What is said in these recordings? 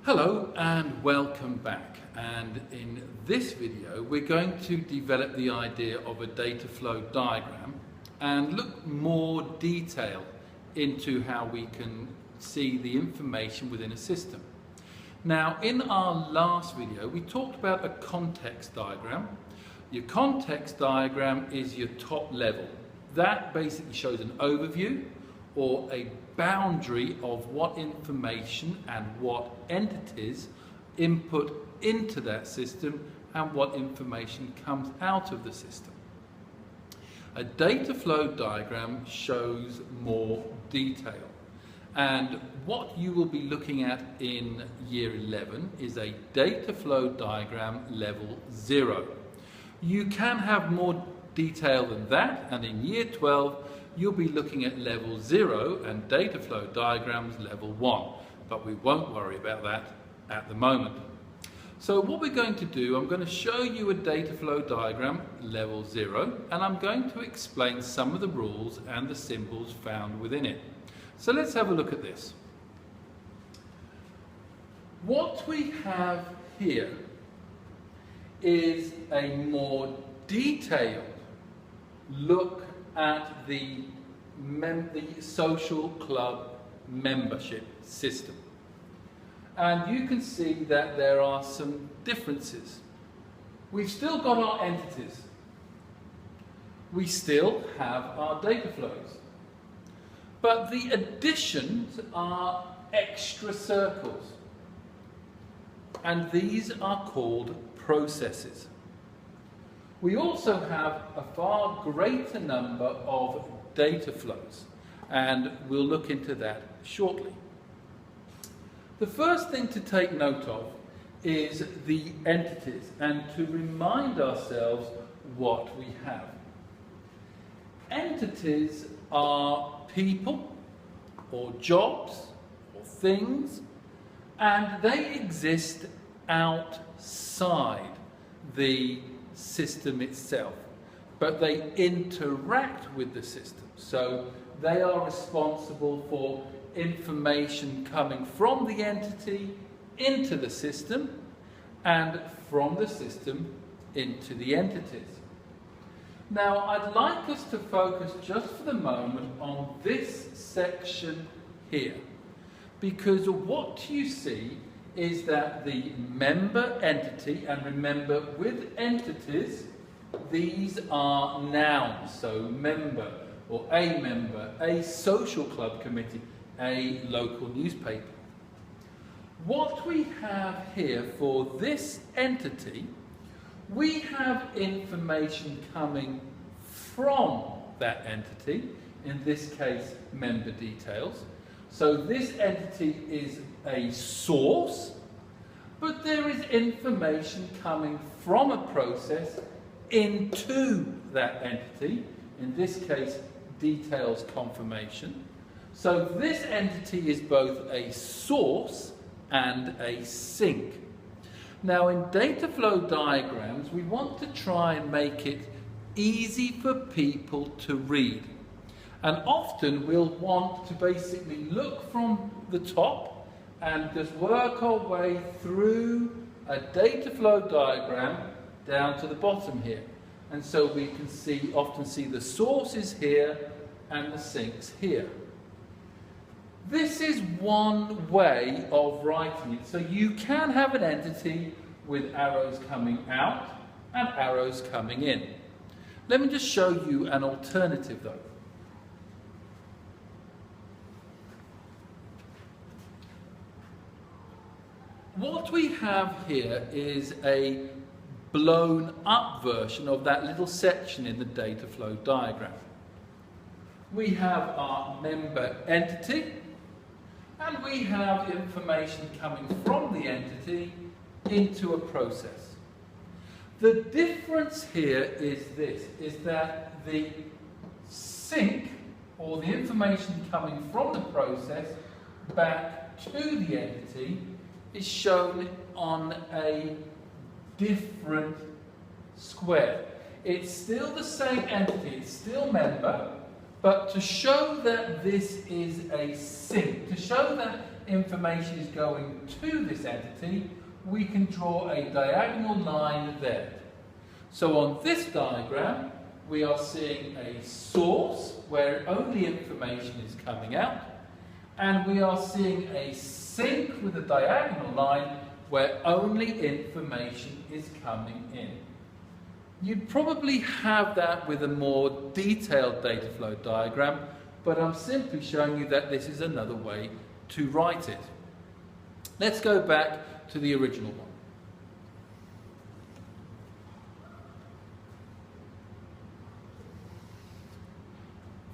Hello and welcome back, and in this video we're going to develop the idea of a data flow diagram and look more detail into how we can see the information within a system. Now, in our last video we talked about a context diagram. Your context diagram is your top level. That basically shows an overview or a boundary of what information and what entities input into that system and what information comes out of the system. A data flow diagram shows more detail, and what you will be looking at in year 11 is a data flow diagram level 0. You can have more detail than that, and in year 12 you'll be looking at level 0 and data flow diagrams level 1, but we won't worry about that at the moment. So what we're going to do, I'm going to show you a data flow diagram level 0, and I'm going to explain some of the rules and the symbols found within it. So let's have a look at this. What we have here is a more detailed look at the social club membership system. And you can see that there are some differences. We've still got our entities. We still have our data flows. But the additions are extra circles. And these are called processes. We also have a far greater number of data flows, and we'll look into that shortly. The first thing to take note of is the entities, and to remind ourselves what we have. Entities are people, or jobs, or things, and they exist outside the system itself, but they interact with the system. So they are responsible for information coming from the entity into the system and from the system into the entities. Now, I'd like us to focus just for the moment on this section here, because what you see is that the member entity, and remember with entities, these are nouns, so member or a member, a social club committee, a local newspaper. What we have here for this entity, we have information coming from that entity, in this case member details. So this entity is a source, but there is information coming from a process into that entity, in this case details confirmation. So this entity is both a source and a sink. Now, in data flow diagrams we want to try and make it easy for people to read. And often we'll want to basically look from the top and just work our way through a data flow diagram down to the bottom here. And so we can often see the sources here and the sinks here. This is one way of writing it. So you can have an entity with arrows coming out and arrows coming in. Let me just show you an alternative though. What we have here is a blown up version of that little section in the data flow diagram. We have our member entity, and we have information coming from the entity into a process. The difference here is this, is that the sink, or the information coming from the process back to the entity, is shown on a different square. It's still the same entity, it's still member, but to show that this is a sink, to show that information is going to this entity, we can draw a diagonal line there. So on this diagram, we are seeing a source where only information is coming out, and we are seeing a sink with a diagonal line where only information is coming in. You'd probably have that with a more detailed data flow diagram, but I'm simply showing you that this is another way to write it. Let's go back to the original one.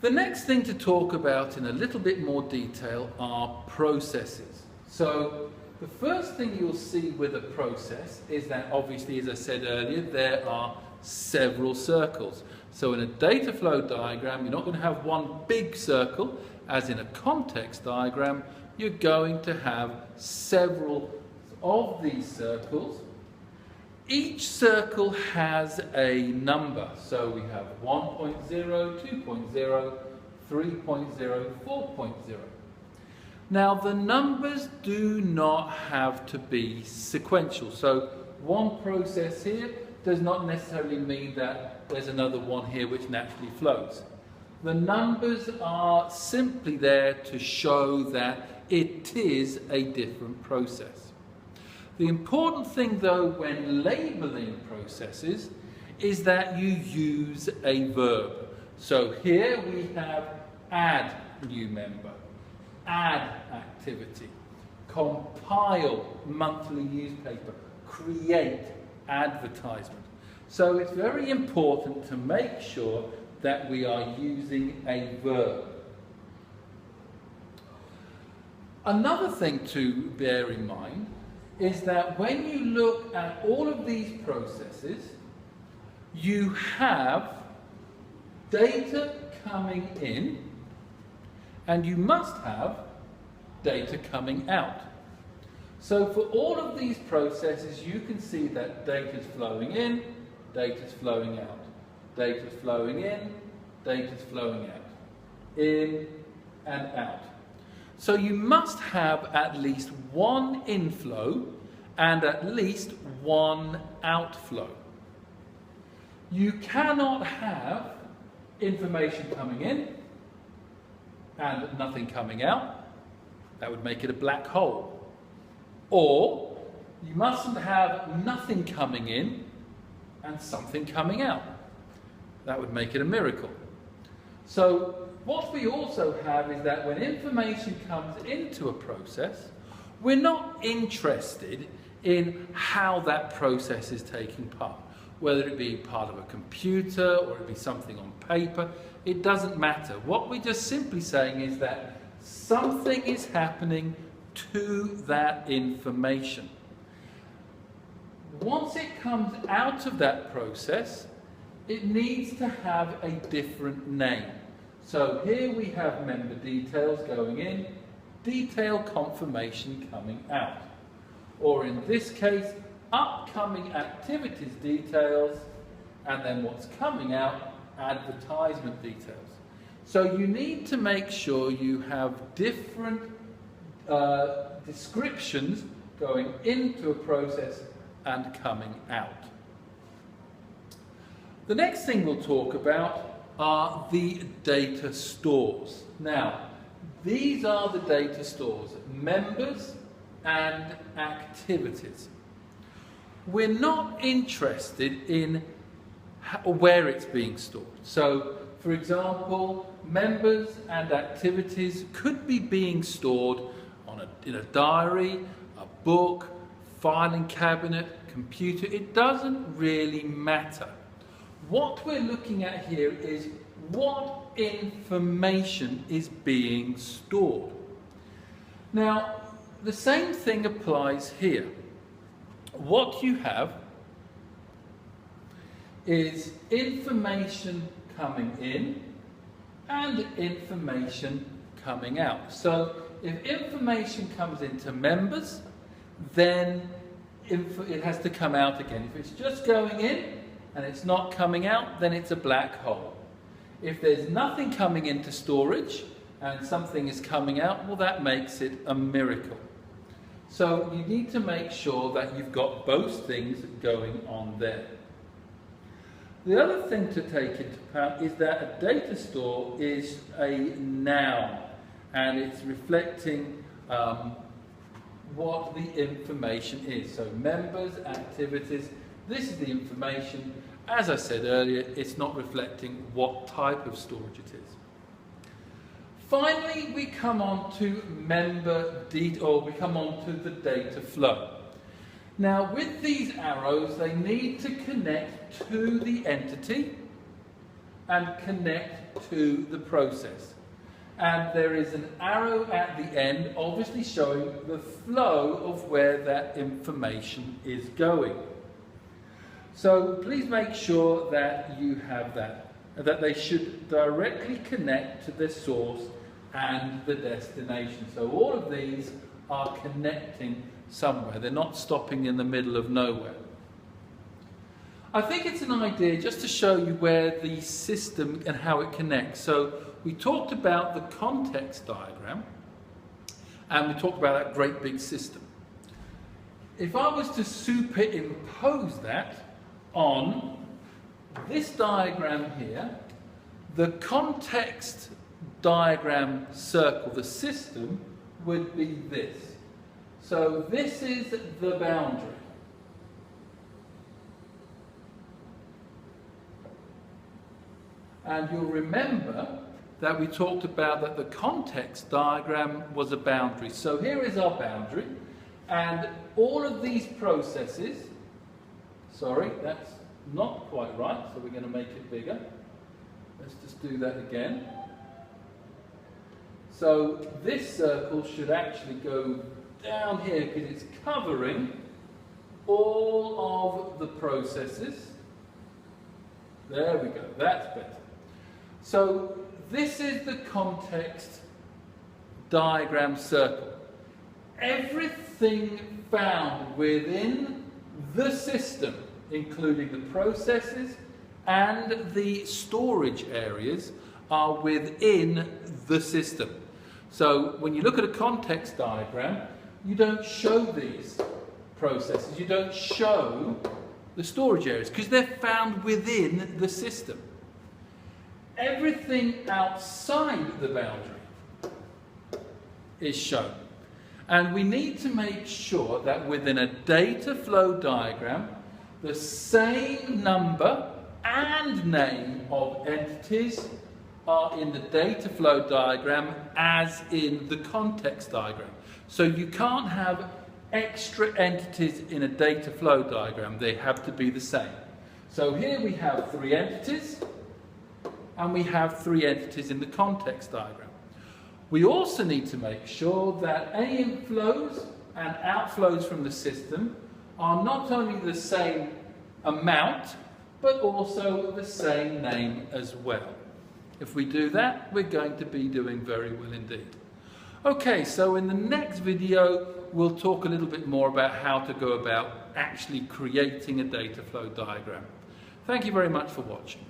The next thing to talk about in a little bit more detail are processes. So the first thing you'll see with a process is that obviously, as I said earlier, there are several circles. So in a data flow diagram, you're not going to have one big circle, as in a context diagram, you're going to have several of these circles. Each circle has a number. So we have 1.0, 2.0, 3.0, 4.0. Now the numbers do not have to be sequential. So one process here does not necessarily mean that there's another one here which naturally flows. The numbers are simply there to show that it is a different process. The important thing, though, when labeling processes is that you use a verb. So here we have add new member, add activity, compile monthly newspaper, create advertisement. So it's very important to make sure that we are using a verb. Another thing to bear in mind is that when you look at all of these processes, you have data coming in and you must have data coming out. So for all of these processes, you can see that data is flowing in, data is flowing out, data is flowing in, data is flowing out, in and out. So you must have at least one inflow and at least one outflow. You cannot have information coming in and nothing coming out. That would make it a black hole. Or you mustn't have nothing coming in and something coming out. That would make it a miracle. So what we also have is that when information comes into a process, we're not interested in how that process is taking part. Whether it be part of a computer or it be something on paper, it doesn't matter. What we're just simply saying is that something is happening to that information. Once it comes out of that process, it needs to have a different name. So here we have member details going in, detail confirmation coming out. Or in this case, upcoming activities details, and then what's coming out, advertisement details. So you need to make sure you have different descriptions going into a process and coming out. The next thing we'll talk about are the data stores. Now, these are the data stores, members and activities. We're not interested in where it's being stored. So, for example, members and activities could be being stored in a diary, a book, filing cabinet, computer. It doesn't really matter. What we're looking at here is what information is being stored. Now, the same thing applies here. What you have is information coming in and information coming out. So if information comes into members, then it has to come out again. If it's just going in and it's not coming out, then it's a black hole. If there's nothing coming into storage and something is coming out, well, that makes it a miracle. So you need to make sure that you've got both things going on there. The other thing to take into account is that a data store is a noun, and it's reflecting what the information is. So members, activities, this is the information. As I said earlier, it's not reflecting what type of storage it is. Finally, we come on to we come on to the data flow. Now, with these arrows, they need to connect to the entity and connect to the process. And there is an arrow at the end, obviously showing the flow of where that information is going. So please make sure that you have that they should directly connect to the source and the destination. So all of these are connecting somewhere. They're not stopping in the middle of nowhere. I think it's an idea just to show you where the system and how it connects. So we talked about the context diagram, and we talked about that great big system. If I was to superimpose that on this diagram here, the context diagram circle, the system, would be this. So this is the boundary. And you'll remember that we talked about that the context diagram was a boundary. So here is our boundary, and all of these processes, sorry, that's not quite right, so we're going to make it bigger. Let's just do that again. So this circle should actually go down here because it's covering all of the processes. There we go, that's better. So this is the context diagram circle. Everything found within the system, including the processes and the storage areas, are within the system. So when you look at a context diagram, you don't show these processes, you don't show the storage areas because they're found within the system. Everything outside the boundary is shown. And we need to make sure that within a data flow diagram, the same number and name of entities are in the data flow diagram as in the context diagram. So you can't have extra entities in a data flow diagram. They have to be the same. So here we have 3 entities, and we have 3 entities in the context diagram. We also need to make sure that any inflows and outflows from the system are not only the same amount, but also the same name as well. If we do that, we're going to be doing very well indeed. Okay, so in the next video, we'll talk a little bit more about how to go about actually creating a data flow diagram. Thank you very much for watching.